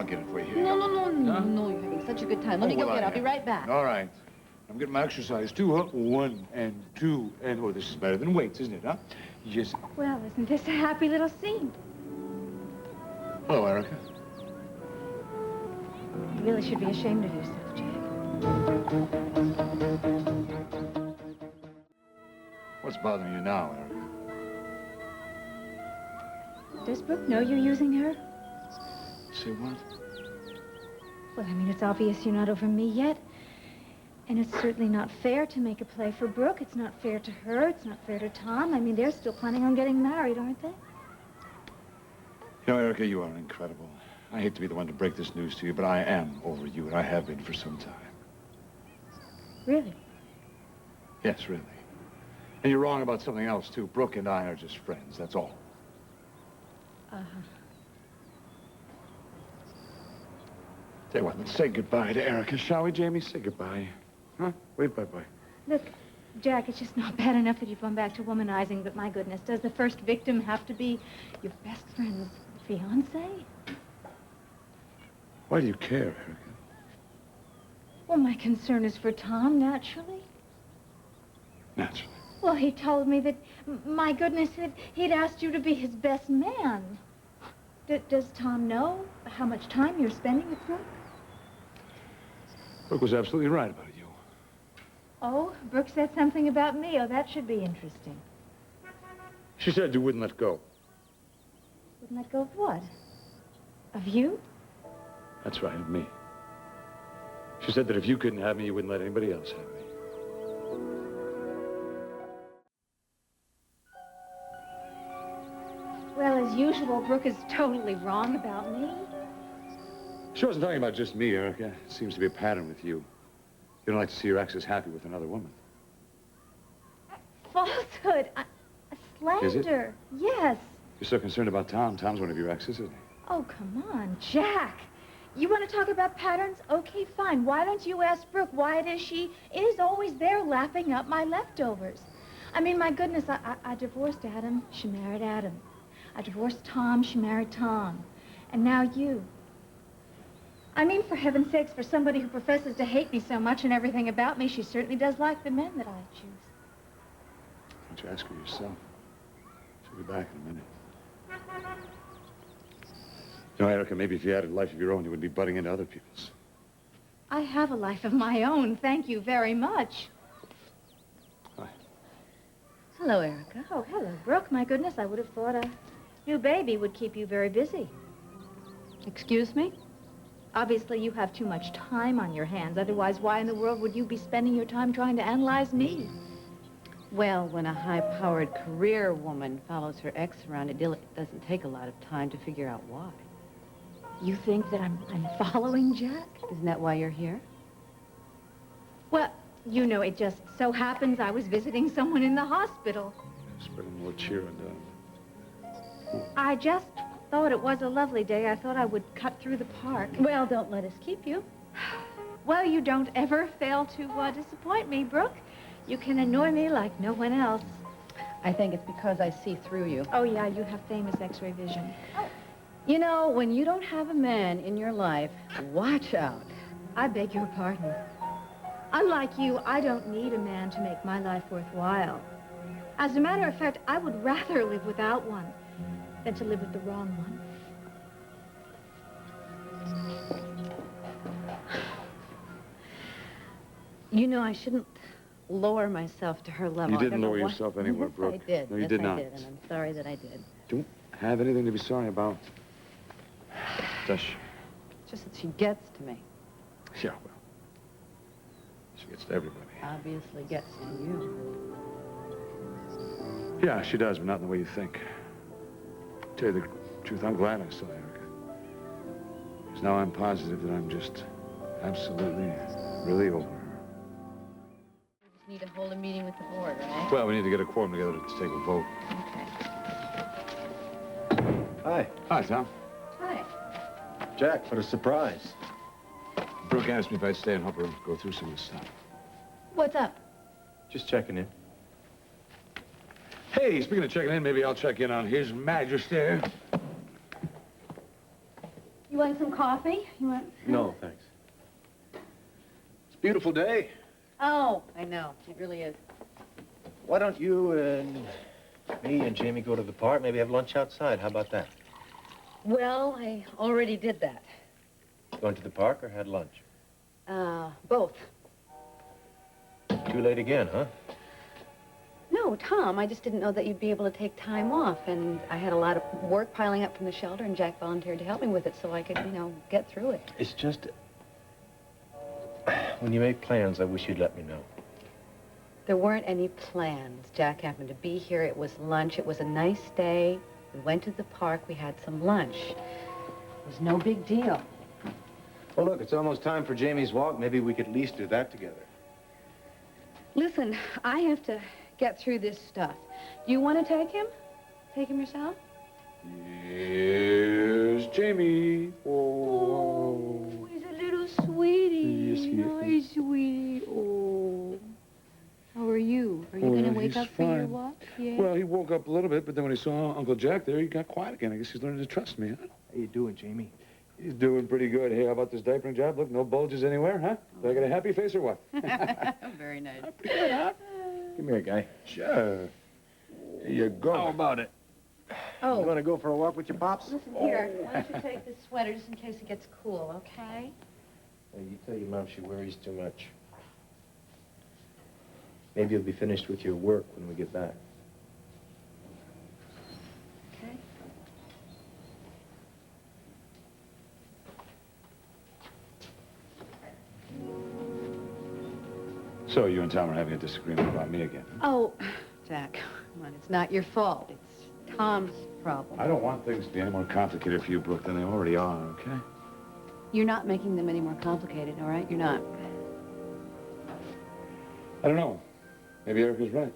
I'll get it for you. Here. No. Huh? No, you're having such a good time. Let me go get it. I'll be right back. All right. I'm getting my exercise, too, huh? 1 and 2 and... Oh, this is better than weights, isn't it, huh? Yes. Well, isn't this a happy little scene? Hello, Erica. You really should be ashamed of yourself, Jack. What's bothering you now, Erica? Does Brooke know you're using her? Say what? Well, I mean, it's obvious you're not over me yet. And it's certainly not fair to make a play for Brooke. It's not fair to her. It's not fair to Tom. I mean, they're still planning on getting married, aren't they? You know, Erica, you are incredible. I hate to be the one to break this news to you, but I am over you, and I have been for some time. Really? Yes, really. And you're wrong about something else, too. Brooke and I are just friends, that's all. Uh-huh. Tell you what, let's say goodbye to Erica, shall we, Jamie? Say goodbye. Huh? Wave bye-bye. Look, Jack, it's just not bad enough that you've gone back to womanizing, but my goodness, does the first victim have to be your best friend's fiancé? Why do you care, Erica? Well, my concern is for Tom, naturally. Naturally. Well, he told me that, my goodness, that he'd asked you to be his best man. Does Tom know how much time you're spending with Brooke? Brooke was absolutely right about you. Oh, Brooke said something about me. Oh, that should be interesting. She said you wouldn't let go. Wouldn't let go of what? Of you? That's right, of me. She said that if you couldn't have me, you wouldn't let anybody else have me. Well, as usual, Brooke is totally wrong about me. She wasn't talking about just me, Erica. It seems to be a pattern with you. You don't like to see your exes happy with another woman. Falsehood. A slander. Is it? Yes. You're so concerned about Tom. Tom's one of your exes, isn't he? Oh, come on, Jack. You want to talk about patterns? Okay, fine. Why don't you ask Brooke why it is she is always there lapping up my leftovers? I mean, my goodness, I divorced Adam. She married Adam. I divorced Tom. She married Tom. And now you. I mean, for heaven's sakes, for somebody who professes to hate me so much and everything about me, she certainly does like the men that I choose. Why don't you ask her yourself? She'll be back in a minute. You know, Erica, maybe if you had a life of your own, you wouldn't be butting into other people's. I have a life of my own. Thank you very much. Hi. Hello, Erica. Oh, hello, Brooke. My goodness, I would have thought a new baby would keep you very busy. Excuse me? Obviously, you have too much time on your hands. Otherwise, why in the world would you be spending your time trying to analyze me? Well, when a high-powered career woman follows her ex around, it doesn't take a lot of time to figure out why. You think that I'm following Jack? Isn't that why you're here? Well, you know, it just so happens I was visiting someone in the hospital. Spreading more cheer on down. I just thought it was a lovely day. I thought I would cut through the park. Well, don't let us keep you. Well, you don't ever fail to disappoint me, Brooke. You can annoy me like no one else. I think it's because I see through you. Oh, yeah, you have famous X-ray vision. You know, when you don't have a man in your life, watch out. I beg your pardon. Unlike you, I don't need a man to make my life worthwhile. As a matter of fact, I would rather live without one than to live with the wrong one. You know, I shouldn't lower myself to her level. You didn't lower yourself anywhere, Yes, Brooke. I did. No, you Yes, did I not. did, and I'm sorry that I did. Don't have anything to be sorry about. Does she? It's just that she gets to me. Yeah, well. She gets to everybody. Obviously gets to you. Yeah, she does, but not in the way you think. Tell you the truth, I'm glad I saw Erica. Because now I'm positive that I'm just absolutely, really over her. We just need to hold a meeting with the board, right? Well, we need to get a quorum together to take a vote. Okay. Hi. Hi, Tom. Hi. Jack, what a surprise. Brooke asked me if I'd stay and help her go through some of the stuff. What's up? Just checking in. Hey, speaking of checking in, maybe I'll check in on His Majesty. You like some coffee? You want... No, thanks. It's a beautiful day. Oh, I know. It really is. Why don't you and me and Jamie go to the park? Maybe have lunch outside. How about that? Well, I already did that. Going to the park or had lunch? Both. Too late again, huh? No, Tom, I just didn't know that you'd be able to take time off, and I had a lot of work piling up from the shelter, and Jack volunteered to help me with it so I could, you know, get through it. It's just... When you make plans, I wish you'd let me know. There weren't any plans. Jack happened to be here. It was lunch. It was a nice day. We went to the park. We had some lunch. It was no big deal. Well, look, it's almost time for Jamie's walk. Maybe we could at least do that together. Listen, I have to get through this stuff. Do you want to take him? Take him yourself? Here's Jamie. Oh, he's a little sweetie. Yes, he is. Nice sweetie. Oh. How are you? Are you going to wake he's up for your fine. walk? Yeah. Well, he woke up a little bit, but then when he saw Uncle Jack there, he got quiet again. I guess he's learning to trust me, huh? How you doing, Jamie? He's doing pretty good. Hey, how about this diapering job? Look, no bulges anywhere, huh? Do I get a happy face or what? Very nice. Pretty good, huh? Come here, guy. Sure. Here you go. How about it? Oh. You want to go for a walk with your pops? Listen, here, why don't you take this sweater just in case it gets cool, okay? Hey, you tell your mom she worries too much. Maybe you'll be finished with your work when we get back. Okay. So you and Tom are having a disagreement about me again? Oh, Jack, come on, it's not your fault. It's Tom's problem. I don't want things to be any more complicated for you, Brooke, than they already are, okay? You're not making them any more complicated, all right? You're not. I don't know. Maybe Erica's right.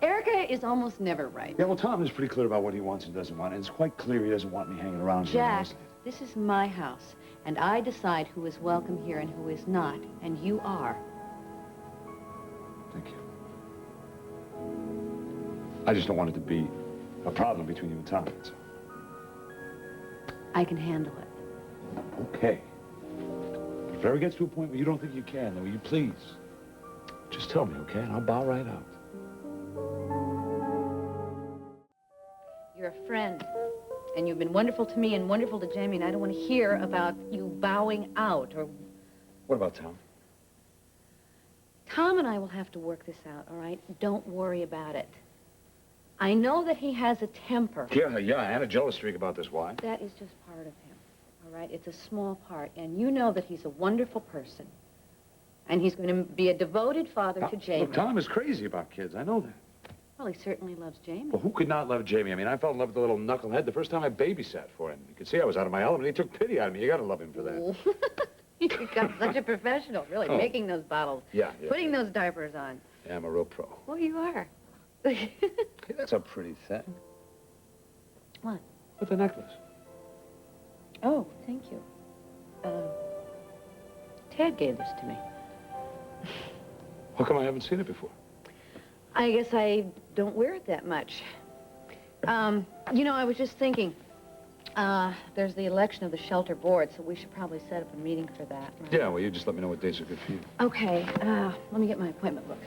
Erica is almost never right. Yeah, well, Tom is pretty clear about what he wants and doesn't want, and it's quite clear he doesn't want me hanging around here. Jack, this is my house, and I decide who is welcome here and who is not, and you are. Thank you. I just don't want it to be a problem between you and Tom, that's all. I can handle it. Okay. If it ever gets to a point where you don't think you can, then will you please just tell me, okay? And I'll bow right out. You're a friend, and you've been wonderful to me and wonderful to Jamie, and I don't want to hear about you bowing out or... What about Tom? Tom and I will have to work this out, all right? Don't worry about it. I know that he has a temper. Yeah, and a jealous streak about this. Why? That is just part of him, all right? It's a small part, and you know that he's a wonderful person. And he's going to be a devoted father to Jamie. Look, Tom is crazy about kids. I know that. Well, he certainly loves Jamie. Well, who could not love Jamie? I mean, I fell in love with the little knucklehead the first time I babysat for him. You could see I was out of my element. He took pity on me. You got to love him for that. You've become such a professional, really, making those bottles. Yeah. Putting those diapers on. Yeah, I'm a real pro. Well, you are. Hey, that's a pretty thing. What? With the necklace. Oh, thank you. Ted gave this to me. How come I haven't seen it before? I guess I don't wear it that much. You know, I was just thinking, there's the election of the shelter board, so we should probably set up a meeting for that. Right? Yeah, well, you just let me know what dates are good for you. Okay, let me get my appointment book.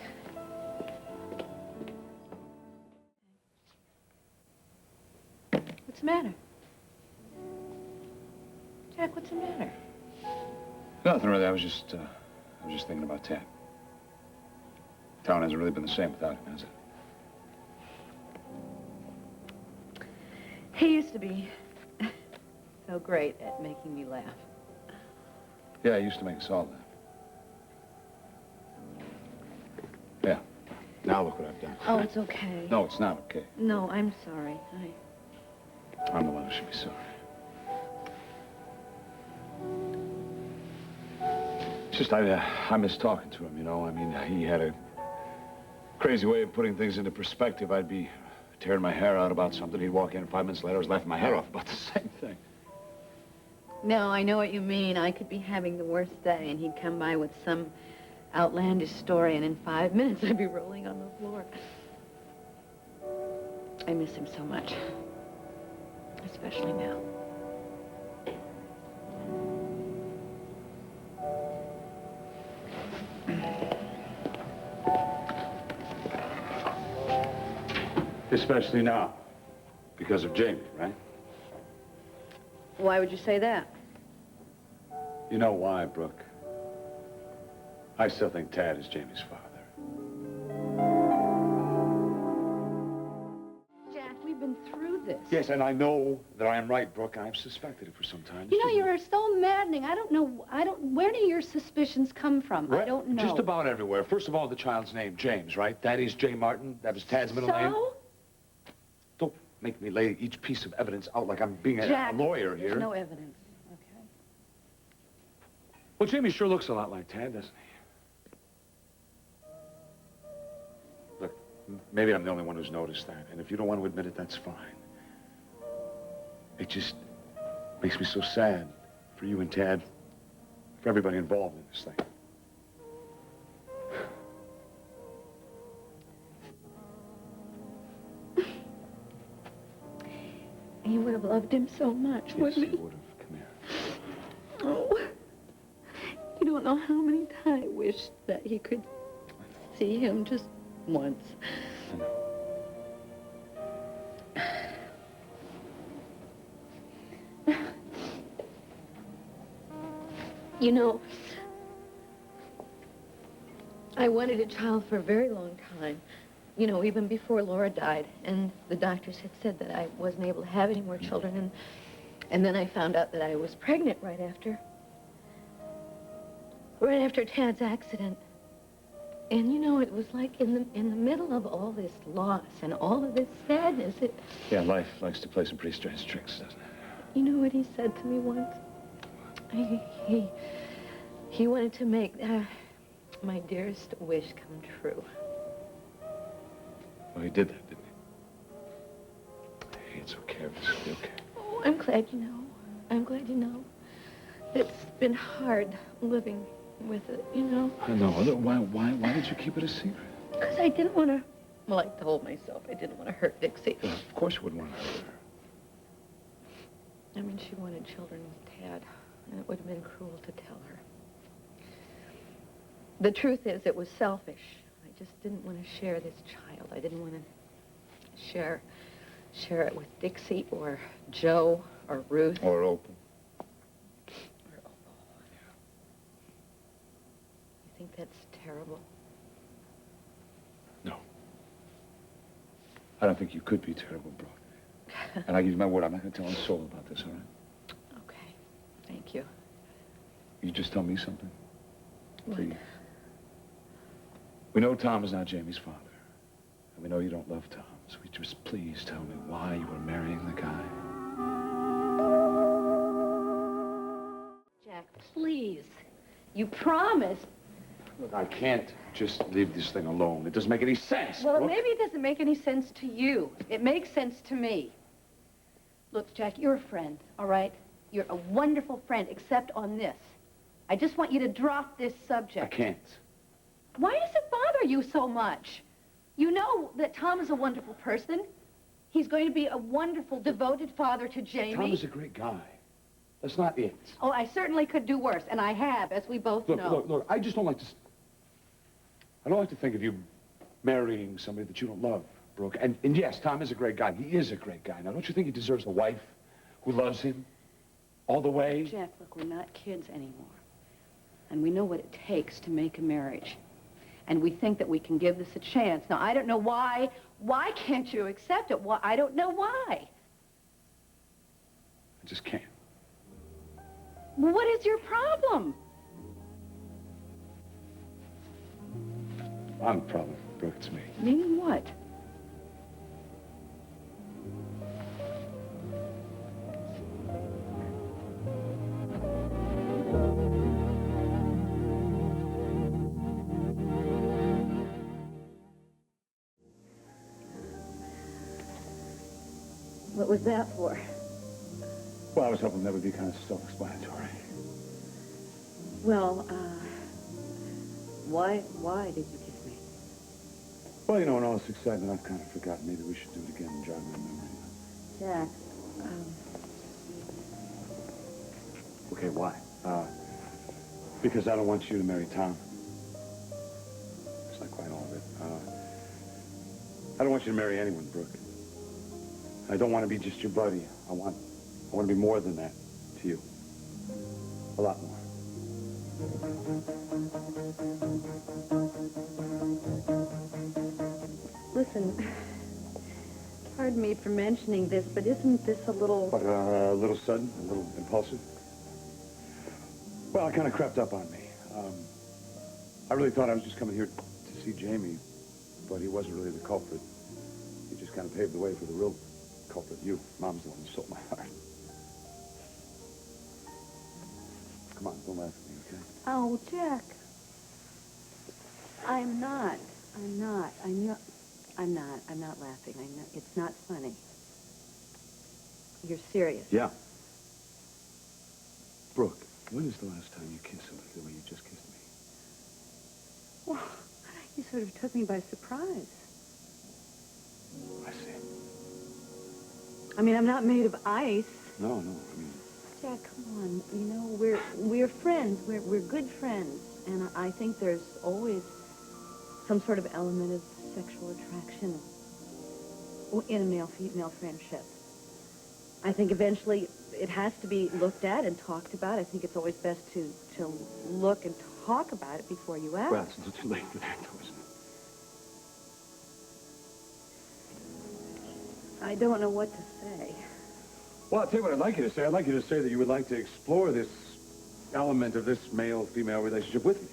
What's the matter? Jack, what's the matter? Nothing really. I was just thinking about Ted. Town hasn't really been the same without him, has it? He used to be so great at making me laugh. Yeah, he used to make us all laugh. Yeah. Now look what I've done. Oh, it's okay. No, it's not okay. No, I'm sorry. I'm the one who should be sorry. It's just I miss talking to him, you know. I mean, he had a crazy way of putting things into perspective. I'd be tearing my hair out about something. He'd walk in, and 5 minutes later, I was laughing my hair off about the same thing. No, I know what you mean. I could be having the worst day, and he'd come by with some outlandish story, and in 5 minutes, I'd be rolling on the floor. I miss him so much. Especially now. Especially now. Because of Jamie, right? Why would you say that? You know why, Brooke? I still think Tad is Jamie's father. Jack, we've been through this. Yes, and I know that I am right, Brooke. I've suspected it for some time. You know, you're so maddening. I don't know, where do your suspicions come from? Well, I don't know. Just about everywhere. First of all, the child's name, James, right? That is J. Martin. That was Tad's middle name. So? Don't make me lay each piece of evidence out like I'm being Jack, a lawyer here. There's no evidence, okay? Well, Jamie sure looks a lot like Tad, doesn't he? Look, maybe I'm the only one who's noticed that, and if you don't want to admit it, that's fine. It just makes me so sad for you and Tad, for everybody involved in this thing. You would have loved him so much, Yes, wouldn't he he? would have. Come here. Oh, you don't know how many times I wished that he could see him just once. I know. You know, I wanted a child for a very long time. You know, even before Laura died. And the doctors had said that I wasn't able to have any more children. And then I found out that I was pregnant right after Tad's accident. And, you know, it was like in the middle of all this loss and all of this sadness, Yeah, life likes to play some pretty strange tricks, doesn't it? you know what he said to me once? He wanted to make my dearest wish come true. Well, he did that, didn't he? Hey, it's okay. It's okay. Oh, I'm glad you know. I'm glad you know. It's been hard living with it, you know? I know. Why did you keep it a secret? Because I didn't want to, well, I told myself I didn't want to hurt Dixie. Well, of course you wouldn't want to hurt her. I mean, she wanted children with Tad, and it would have been cruel to tell her. The truth is, it was selfish. I just didn't want to share this child. I didn't want to share it with Dixie or Joe or Ruth. Or Opal. Or Opal. You think that's terrible? No. I don't think you could be terrible, Brooke. And I give you my word, I'm not going to tell a soul about this, all right? Okay. Thank you. You just tell me something. What? Please. We know Tom is not Jamie's father. And we know you don't love Tom. So will you just please tell me why you were marrying the guy? Jack, please. You promised. Look, I can't just leave this thing alone. It doesn't make any sense. Well, Brooke. maybe it doesn't make any sense to you. It makes sense to me. Look, Jack, you're a friend, all right? You're a wonderful friend, except on this. I just want you to drop this subject. I can't. Why does it bother you so much? You know that Tom is a wonderful person. He's going to be a wonderful, devoted father to Jamie. Tom is a great guy. That's not it. Oh, I certainly could do worse, and I have, as we both know. Look, I just don't like to... I don't like to think of you marrying somebody that you don't love, Brooke. And yes, Tom is a great guy. He is a great guy. Now, don't you think he deserves a wife who loves him all the way? Jack, look, we're not kids anymore. And we know what it takes to make a marriage. And we think that we can give this a chance. Now, I don't know why. Why can't you accept it? Why? I don't know why. I just can't. Well, what is your problem? I'm the problem, Brooke. It's me. Meaning what? What was that for? Well, I was hoping that would be kind of self-explanatory. Well, why did you kiss me? Well, you know, in all this excitement, I've kind of forgotten. Maybe we should do it again and jog my memory. Jack, Okay, why? Because I don't want you to marry Tom. That's not quite all of it. I don't want you to marry anyone, Brooke. I don't want to be just your buddy. I want to be more than that to you. A lot more. Listen, pardon me for mentioning this, but isn't this a little... What, a little sudden? A little impulsive? Well, it kind of crept up on me. I really thought I was just coming here to see Jamie, but he wasn't really the culprit. He just kind of paved the way for the real culprit, you. Mom's the one who stole my heart. Come on, don't laugh at me, okay? Oh, Jack. I'm not laughing. It's not funny. You're serious. Yeah. Brooke, when is the last time you kissed somebody the way you just kissed me? Well, you sort of took me by surprise. I see. I mean, I'm not made of ice. No, I mean... Jack, come on. You know, we're friends. We're good friends. And I think there's always some sort of element of sexual attraction in a male-female friendship. I think eventually it has to be looked at and talked about. I think it's always best to look and talk about it before you act. Well, it's not too late for that, though, isn't it? I don't know what to say. Well, I'll tell you what I'd like you to say. I'd like you to say that you would like to explore this element of this male-female relationship with me.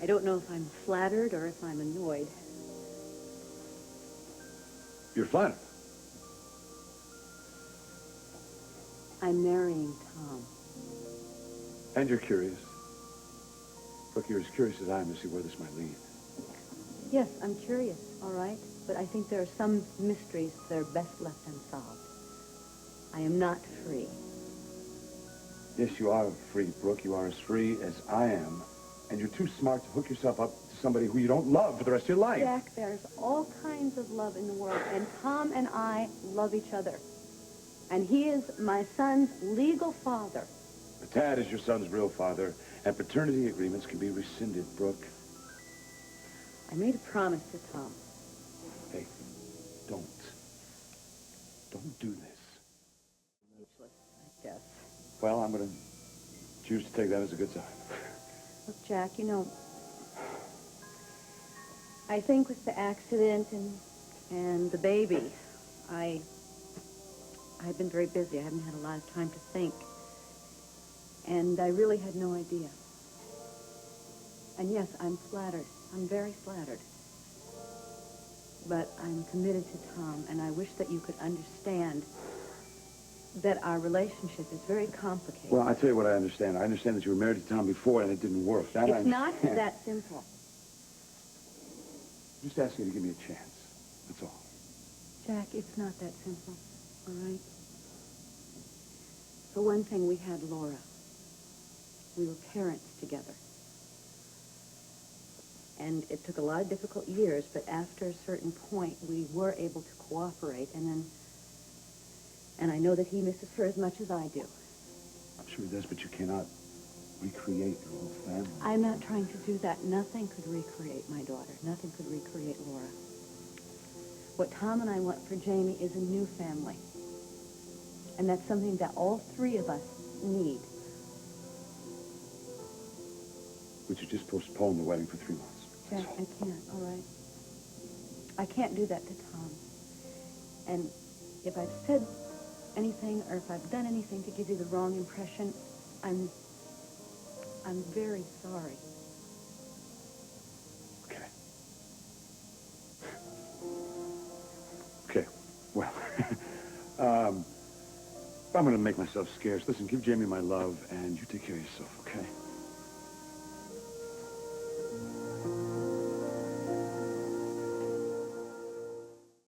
I don't know if I'm flattered or if I'm annoyed. You're flattered. I'm marrying Tom. And you're curious. Look, you're as curious as I am to see where this might lead. Yes, I'm curious, all right? But I think there are some mysteries that are best left unsolved. I am not free. Yes, you are free, Brooke. You are as free as I am. And you're too smart to hook yourself up to somebody who you don't love for the rest of your life. Jack, there's all kinds of love in the world, and Tom and I love each other. And he is my son's legal father. But Tad is your son's real father, and paternity agreements can be rescinded, Brooke. I made a promise to Tom. Hey, don't do this. Ageless, I guess. Well, I'm going to choose to take that as a good sign. Look, Jack, you know, I think with the accident and the baby, I've been very busy. I haven't had a lot of time to think. And I really had no idea. And yes, I'm flattered. I'm very flattered. But I'm committed to Tom, and I wish that you could understand that our relationship is very complicated. Well, I tell you what I understand. I understand that you were married to Tom before and it didn't work. That It's not that simple. I'm just asking you to give me a chance. That's all. Jack, it's not that simple, all right? For one thing, we had Laura. We were parents together. And it took a lot of difficult years, but after a certain point, we were able to cooperate, and I know that he misses her as much as I do. I'm sure he does, but you cannot recreate your whole family. I'm not trying to do that. Nothing could recreate my daughter. Nothing could recreate Laura. What Tom and I want for Jamie is a new family. And that's something that all three of us need. Would you just postpone the wedding for 3 months? Jack, I can't, all right? I can't do that to Tom. And if I've said anything or if I've done anything to give you the wrong impression, I'm very sorry. Okay. Okay, well, I'm going to make myself scarce. Listen, give Jamie my love, and you take care of yourself, okay?